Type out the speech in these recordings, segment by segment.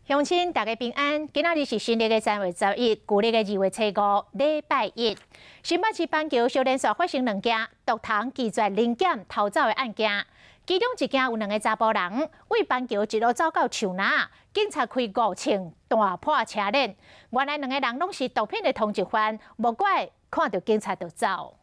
乡亲大家平安，今仔日是新历的3月11，旧历的2月初5，礼拜一。新北市板桥小连续发生2件毒糖拒绝临检逃走的案件，其中一件有2个查甫人为板桥一路走到树林，警察开5枪大破车链。原来2个人拢是毒品的通缉犯，无怪看到警察就走。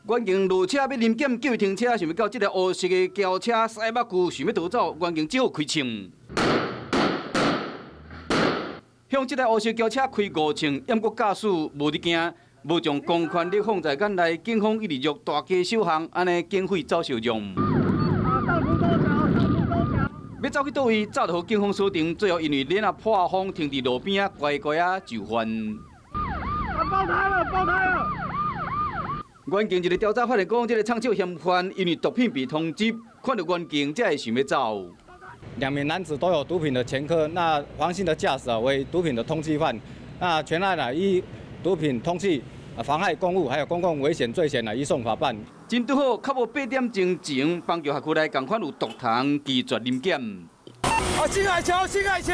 远警落车要临检救停车，想要到这个黑色的轿车驶目具，想要逃走，远警只好开枪，向这台黑色轿车开5枪，掩过驾驶无得惊，无将公权力放在眼内，警方一直约大家首航，安尼警费走受用。要走去倒位，早就互警方锁定，最后因为脸破风，停伫路边乖乖就范。爆胎了！爆胎了！ 远警一个调查发现，讲这个抢手嫌犯因为毒品被通缉，看到远警才会想要走。2名男子都有毒品的前科，那黄姓的驾驶为毒品的通缉犯，那全案依毒品通缉、妨害公务还有公共危险罪嫌依送法办。真拄好，较无8点钟前，板桥辖区内共款有毒糖拒绝临检。新海桥，新海桥！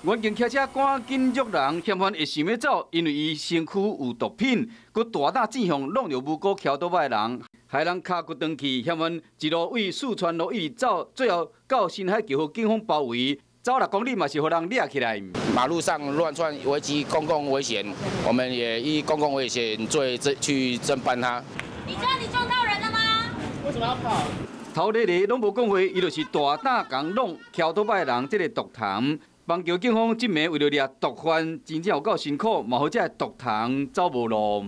远警骑车赶紧约人，嫌犯会想要走，因为伊身躯有毒品，佮大胆指向弄着无辜桥倒摆的人，害人脚骨断去。嫌犯一路为四川路一直走，最后到新海就被警方包围，走6公里嘛是互人抓起来。马路上乱窜，危及公共危险，我们也依公共危险罪去侦办他。你知道你撞到人了吗？为什么要跑？头日拢无讲话，伊就是大胆讲弄桥倒摆的人，这个毒糖。 板桥警方这暝为了抓毒贩，真正有够辛苦，嘛好这毒糖走无路。